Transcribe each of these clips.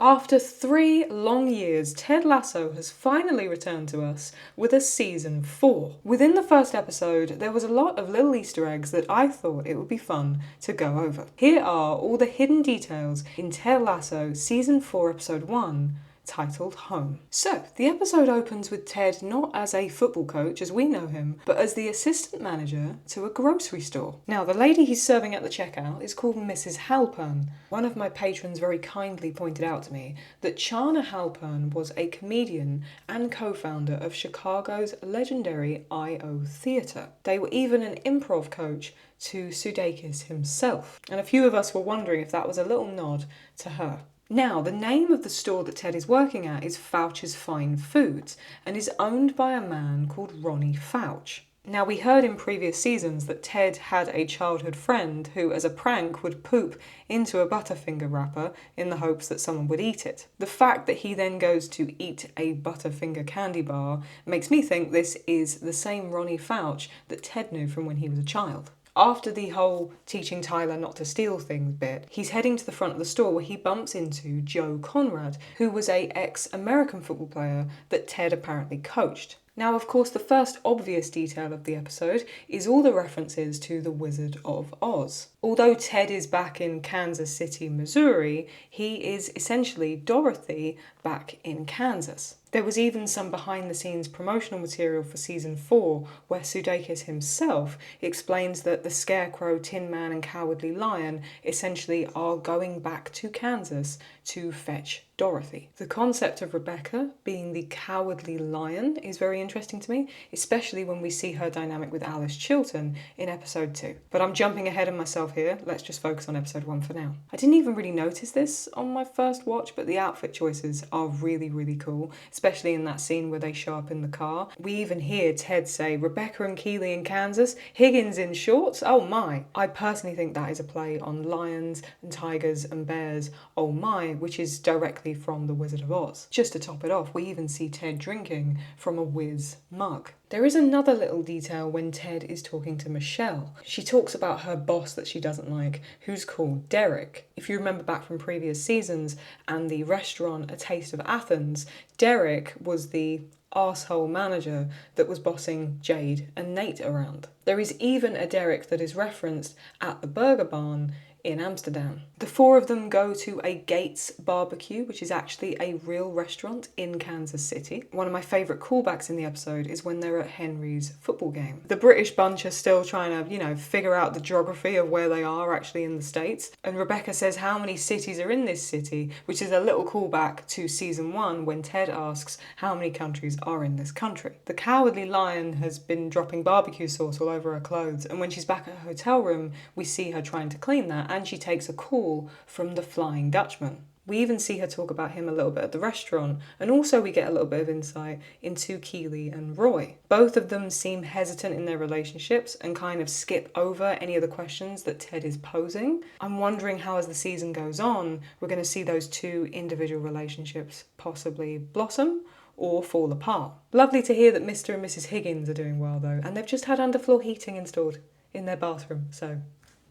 After 3 long years, Ted Lasso has finally returned to us with a season 4. Within the first episode, there was a lot of little Easter eggs that I thought it would be fun to go over. Here are all the hidden details in Ted Lasso season 4 episode 1, titled Home. So, the episode opens with Ted not as a football coach as we know him, but as the assistant manager to a grocery store. Now, the lady he's serving at the checkout is called Mrs. Halpern. One of my patrons very kindly pointed out to me that Charna Halpern was a comedian and co-founder of Chicago's legendary I.O. Theatre. They were even an improv coach to Sudeikis himself, and a few of us were wondering if that was a little nod to her. Now, the name of the store that Ted is working at is Fouch's Fine Foods and is owned by a man called Ronnie Fouch. Now, we heard in previous seasons that Ted had a childhood friend who, as a prank, would poop into a Butterfinger wrapper in the hopes that someone would eat it. The fact that he then goes to eat a Butterfinger candy bar makes me think this is the same Ronnie Fouch that Ted knew from when he was a child. After the whole teaching Tyler not to steal things bit, he's heading to the front of the store where he bumps into Joe Conrad, who was a ex-American football player that Ted apparently coached. Now, of course, the first obvious detail of the episode is all the references to the Wizard of Oz. Although Ted is back in Kansas City, Missouri, he is essentially Dorothy back in Kansas. There was even some behind-the-scenes promotional material for season 4 where Sudeikis himself explains that the Scarecrow, Tin Man and Cowardly Lion essentially are going back to Kansas to fetch Dorothy. The concept of Rebecca being the Cowardly Lion is very interesting to me, especially when we see her dynamic with Alice Chilton in episode 2. But I'm jumping ahead of myself here, let's just focus on episode 1 for now. I didn't even really notice this on my first watch, but the outfit choices are really cool, especially in that scene where they show up in the car. We even hear Ted say, Rebecca and Keeley in Kansas, Higgins in shorts, oh my. I personally think that is a play on lions and tigers and bears, oh my, which is directly from The Wizard of Oz. Just to top it off, we even see Ted drinking from a Wiz mug. There is another little detail when Ted is talking to Michelle. She talks about her boss that she doesn't like, who's called Derek. If you remember back from previous seasons and the restaurant A Taste of Athens, Derek was the arsehole manager that was bossing Jade and Nate around. There is even a Derek that is referenced at the Burger Barn in Amsterdam. The four of them go to a Gates barbecue, which is actually a real restaurant in Kansas City. One of my favourite callbacks in the episode is when they're at Henry's football game. The British bunch are still trying to, figure out the geography of where they are actually in the States. And Rebecca says how many cities are in this city, which is a little callback to season 1 when Ted asks how many countries are in this country. The Cowardly Lion has been dropping barbecue sauce all over her clothes, and when she's back at her hotel room, we see her trying to clean that, and she takes a call from the Flying Dutchman. We even see her talk about him a little bit at the restaurant, and also we get a little bit of insight into Keeley and Roy. Both of them seem hesitant in their relationships and kind of skip over any of the questions that Ted is posing. I'm wondering how, as the season goes on, we're going to see those two individual relationships possibly blossom or fall apart. Lovely to hear that Mr. and Mrs. Higgins are doing well though, and they've just had underfloor heating installed in their bathroom, so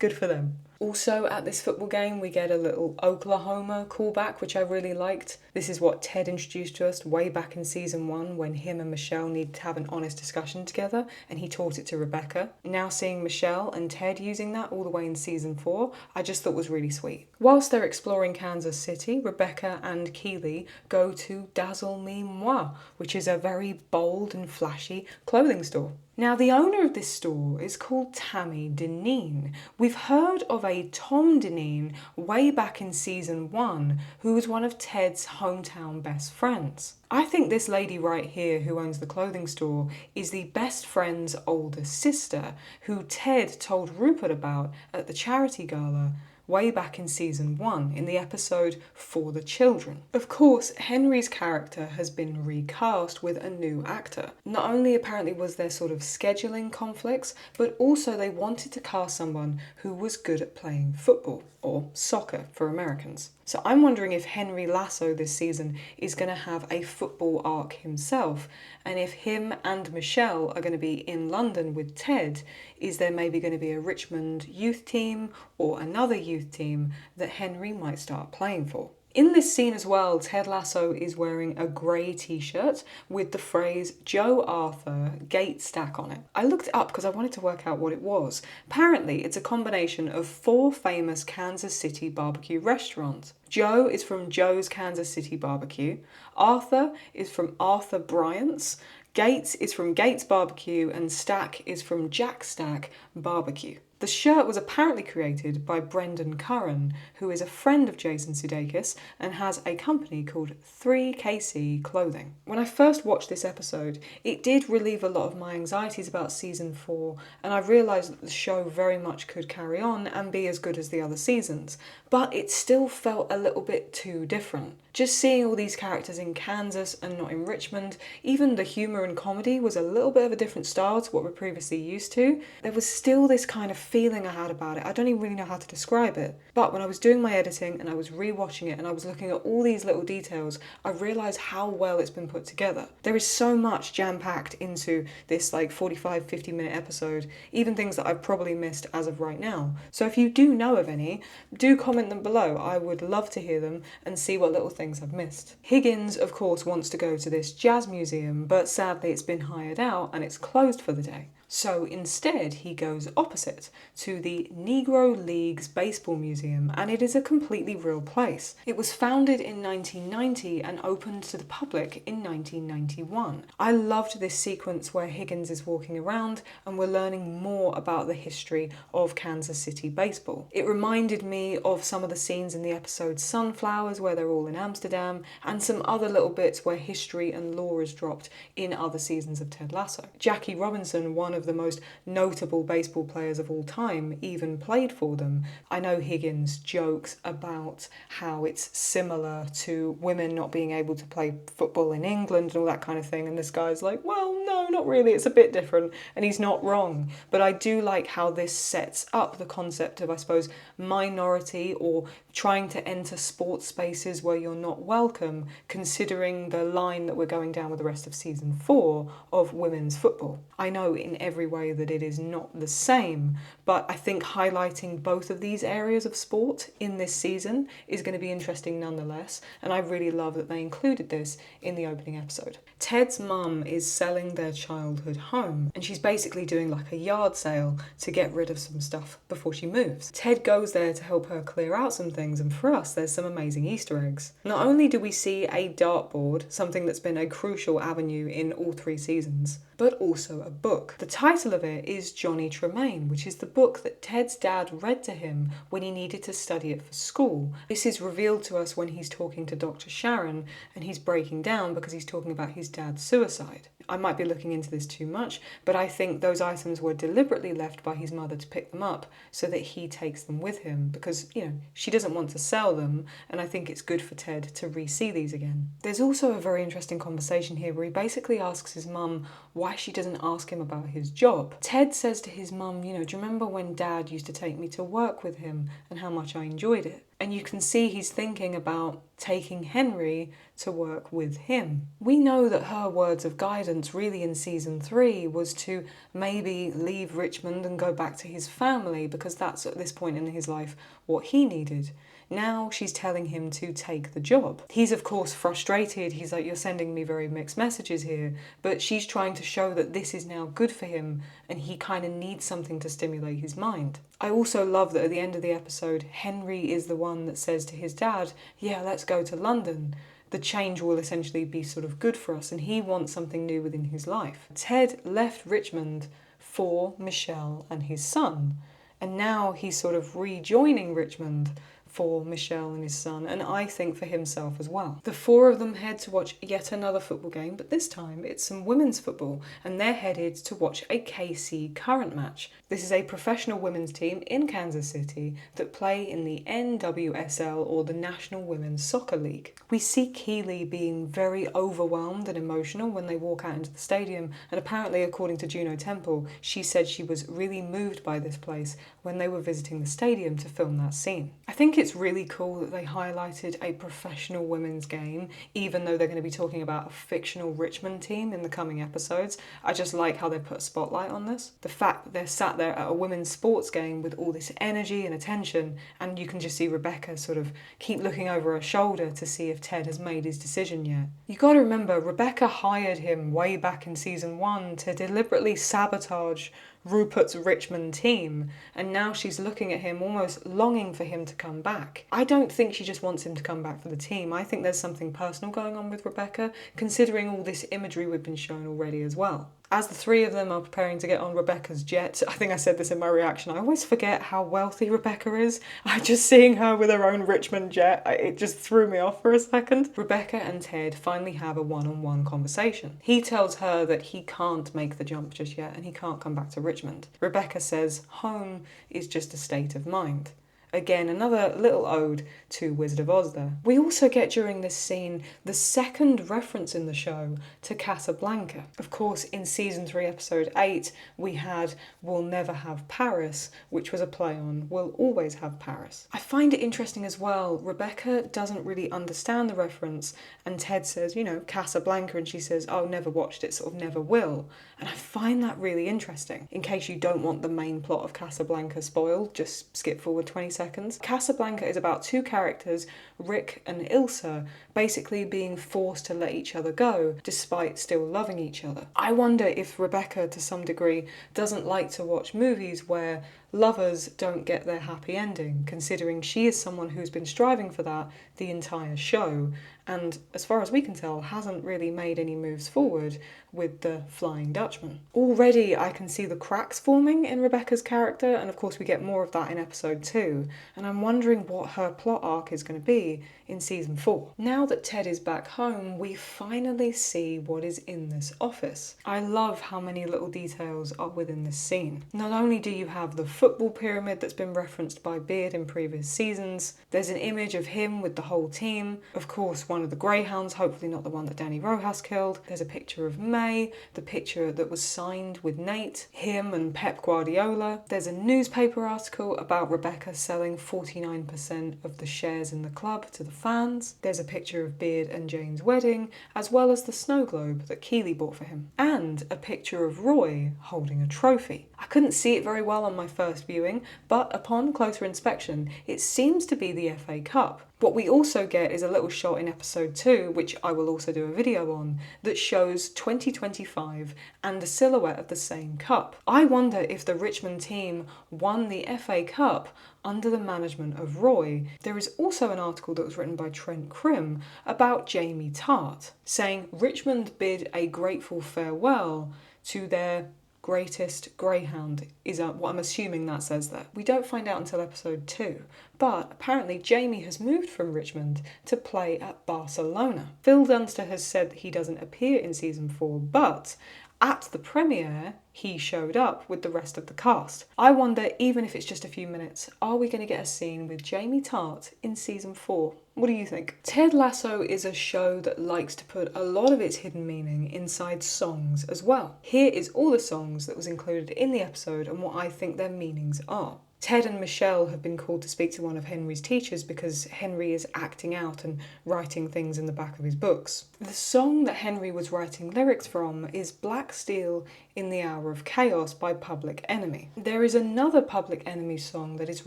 good for them. Also at this football game we get a little Oklahoma callback, which I really liked. This is what Ted introduced to us way back in season 1 when him and Michelle needed to have an honest discussion together, and he taught it to Rebecca. Now seeing Michelle and Ted using that all the way in season 4, I just thought was really sweet. Whilst they're exploring Kansas City, Rebecca and Keeley go to Dazzle Me Moi, which is a very bold and flashy clothing store. Now, the owner of this store is called Tammy Deneen. We've heard of a Tom Deneen way back in season 1, who was one of Ted's hometown best friends. I think this lady right here who owns the clothing store is the best friend's older sister, who Ted told Rupert about at the charity gala way back in season 1 in the episode For the Children. Of course, Henry's character has been recast with a new actor. Not only apparently was there sort of scheduling conflicts, but also they wanted to cast someone who was good at playing football, or soccer for Americans. So I'm wondering if Henry Lasso this season is going to have a football arc himself, and if him and Michelle are going to be in London with Ted, is there maybe going to be a Richmond youth team or another youth team that Henry might start playing for? In this scene as well, Ted Lasso is wearing a grey t-shirt with the phrase Joe Arthur Gate Stack on it. I looked it up because I wanted to work out what it was. Apparently, it's a combination of 4 famous Kansas City barbecue restaurants. Joe is from Joe's Kansas City Barbecue. Arthur is from Arthur Bryant's. Gates is from Gates Barbecue, and Stack is from Jack Stack Barbecue. The shirt was apparently created by Brendan Curran, who is a friend of Jason Sudeikis and has a company called 3KC Clothing. When I first watched this episode, it did relieve a lot of my anxieties about season 4, and I realised that the show very much could carry on and be as good as the other seasons, but it still felt a little bit too different. Just seeing all these characters in Kansas and not in Richmond, even the humour and comedy was a little bit of a different style to what we're previously used to. There was still this kind of feeling I had about it. I don't even really know how to describe it. But when I was doing my editing and I was rewatching it and I was looking at all these little details, I realised how well it's been put together. There is so much jam-packed into this 45-50 minute episode, even things that I've probably missed as of right now. So if you do know of any, do comment them below. I would love to hear them and see what little things I've missed. Higgins, of course, wants to go to this jazz museum, but sadly it's been hired out and it's closed for the day. So instead, he goes opposite to the Negro Leagues Baseball Museum, and it is a completely real place. It was founded in 1990 and opened to the public in 1991. I loved this sequence where Higgins is walking around and we're learning more about the history of Kansas City baseball. It reminded me of some of the scenes in the episode Sunflowers, where they're all in Amsterdam, and some other little bits where history and lore is dropped in other seasons of Ted Lasso. Jackie Robinson, one of the most notable baseball players of all time, even played for them. I know Higgins jokes about how it's similar to women not being able to play football in England and all that kind of thing, and this guy's like, well, no, not really, it's a bit different, and he's not wrong. But I do like how this sets up the concept of, I suppose, minority or trying to enter sports spaces where you're not welcome, considering the line that we're going down with the rest of season 4 of women's football. I know in every way that it is not the same, but I think highlighting both of these areas of sport in this season is going to be interesting nonetheless, and I really love that they included this in the opening episode. Ted's mum is selling their childhood home, and she's basically doing like a yard sale to get rid of some stuff before she moves. Ted goes there to help her clear out some things, and for us there's some amazing Easter eggs. Not only do we see a dartboard, something that's been a crucial avenue in all 3 seasons, but also a book. The title of it is Johnny Tremaine, which is the book that Ted's dad read to him when he needed to study it for school. This is revealed to us when he's talking to Dr. Sharon and he's breaking down because he's talking about his dad's suicide. I might be looking into this too much, but I think those items were deliberately left by his mother to pick them up so that he takes them with him because, she doesn't want to sell them, and I think it's good for Ted to re-see these again. There's also a very interesting conversation here where he basically asks his mum why she doesn't ask him about his job. Ted says to his mum, do you remember when Dad used to take me to work with him and how much I enjoyed it? And you can see he's thinking about taking Henry to work with him. We know that her words of guidance really in season 3 was to maybe leave Richmond and go back to his family because that's at this point in his life what he needed. Now she's telling him to take the job. He's of course frustrated. He's like, you're sending me very mixed messages here. But she's trying to show that this is now good for him and he kind of needs something to stimulate his mind. I also love that at the end of the episode, Henry is the one that says to his dad, yeah, let's go to London. The change will essentially be sort of good for us and he wants something new within his life. Ted left Richmond for Michelle and his son. And now he's sort of rejoining Richmond for Michelle and his son, and I think for himself as well. The 4 of them head to watch yet another football game, but this time it's some women's football, and they're headed to watch a KC Current match. This is a professional women's team in Kansas City that play in the NWSL, or the National Women's Soccer League. We see Keeley being very overwhelmed and emotional when they walk out into the stadium, and apparently, according to Juno Temple, she said she was really moved by this place when they were visiting the stadium to film that scene. I think think it's really cool that they highlighted a professional women's game, even though they're going to be talking about a fictional Richmond team in the coming episodes. I just like how they put a spotlight on this. The fact that they're sat there at a women's sports game with all this energy and attention, and you can just see Rebecca sort of keep looking over her shoulder to see if Ted has made his decision yet. You got to remember, Rebecca hired him way back in season 1 to deliberately sabotage Rupert's Richmond team, and now she's looking at him almost longing for him to come back. I don't think she just wants him to come back for the team. I think there's something personal going on with Rebecca, considering all this imagery we've been shown already as well. As the three of them are preparing to get on Rebecca's jet, I think I said this in my reaction, I always forget how wealthy Rebecca is. Just seeing her with her own Richmond jet, it just threw me off for a second. Rebecca and Ted finally have a one-on-one conversation. He tells her that he can't make the jump just yet and he can't come back to Richmond. Rebecca says home is just a state of mind. Again, another little ode to Wizard of Oz there. We also get during this scene the second reference in the show to Casablanca. Of course, in season 3, episode 8, we had We'll Never Have Paris, which was a play on We'll Always Have Paris. I find it interesting as well, Rebecca doesn't really understand the reference, and Ted says, you know, Casablanca, and she says, oh, never watched it, sort of never will. And I find that really interesting. In case you don't want the main plot of Casablanca spoiled, just skip forward 20 seconds. Casablanca is about two characters, Rick and Ilsa, basically being forced to let each other go, despite still loving each other. I wonder if Rebecca, to some degree, doesn't like to watch movies where lovers don't get their happy ending, considering she is someone who's been striving for that the entire show, and as far as we can tell, hasn't really made any moves forward with the Flying Dutchman. Already I can see the cracks forming in Rebecca's character, and of course we get more of that in episode 2, and I'm wondering what her plot arc is going to be in season 4. Now that Ted is back home, we finally see what is in this office. I love how many little details are within this scene. Not only do you have the football pyramid that's been referenced by Beard in previous seasons, there's an image of him with the whole team, of course one of the greyhounds, hopefully not the one that Danny Rojas killed. There's a picture of May, the picture that was signed with Nate, him and Pep Guardiola. There's a newspaper article about Rebecca selling 49% of the shares in the club to the fans. There's a picture of Beard and Jane's wedding, as well as the snow globe that Keeley bought for him, and a picture of Roy holding a trophy. I couldn't see it very well on my first viewing, but upon closer inspection, it seems to be the FA Cup. What we also get is a little shot in episode 2, which I will also do a video on, that shows 2025 and a silhouette of the same cup. I wonder if the Richmond team won the FA Cup under the management of Roy. There is also an article that was written by Trent Crim about Jamie Tart, saying Richmond bid a grateful farewell to their greatest greyhound, is what I'm assuming that says there. We don't find out until episode 2, but apparently Jamie has moved from Richmond to play at Barcelona. Phil Dunster has said that he doesn't appear in season 4, but at the premiere, he showed up with the rest of the cast. I wonder, even if it's just a few minutes, are we going to get a scene with Jamie Tart in season 4? What do you think? Ted Lasso is a show that likes to put a lot of its hidden meaning inside songs as well. Here is all the songs that was included in the episode and what I think their meanings are. Ted and Michelle have been called to speak to one of Henry's teachers because Henry is acting out and writing things in the back of his books. The song that Henry was writing lyrics from is Black Steel in the Hour of Chaos by Public Enemy. There is another Public Enemy song that is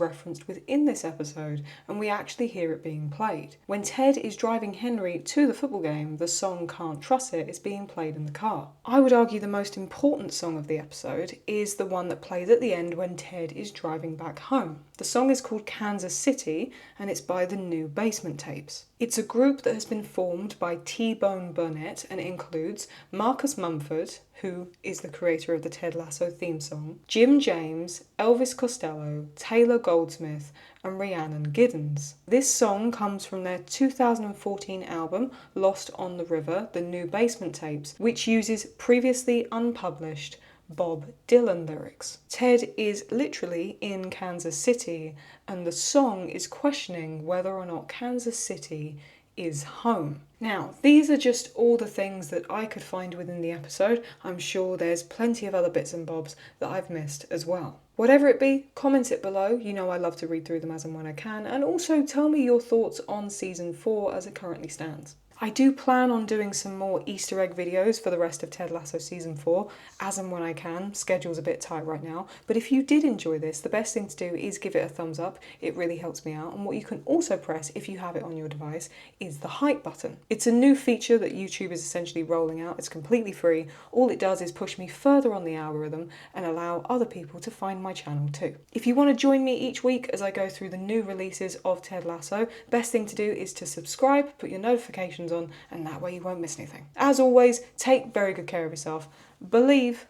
referenced within this episode, and we actually hear it being played. When Ted is driving Henry to the football game, the song Can't Trust It is being played in the car. I would argue the most important song of the episode is the one that plays at the end when Ted is driving back home. The song is called Kansas City, and it's by the New Basement Tapes. It's a group that has been formed by T-Bone Burnett, and it includes Marcus Mumford, who is the creator of the Ted Lasso theme song, Jim James, Elvis Costello, Taylor Goldsmith, and Rhiannon Giddens. This song comes from their 2014 album, Lost on the River, the New Basement Tapes, which uses previously unpublished Bob Dylan lyrics. Ted is literally in Kansas City, and the song is questioning whether or not Kansas City is home. Now, these are just all the things that I could find within the episode. I'm sure there's plenty of other bits and bobs that I've missed as well. Whatever it be, comment it below. You know I love to read through them as and when I can. And also tell me your thoughts on season 4 as it currently stands. I do plan on doing some more Easter egg videos for the rest of Ted Lasso season 4, as and when I can. Schedule's a bit tight right now. But if you did enjoy this, the best thing to do is give it a thumbs up. It really helps me out. And what you can also press, if you have it on your device, is the hype button. It's a new feature that YouTube is essentially rolling out. It's completely free. All it does is push me further on the algorithm and allow other people to find my channel too. If you want to join me each week as I go through the new releases of Ted Lasso, best thing to do is to subscribe, put your notifications on, and that way you won't miss anything. As always, take very good care of yourself. Believe,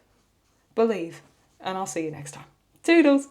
and I'll see you next time. Toodles!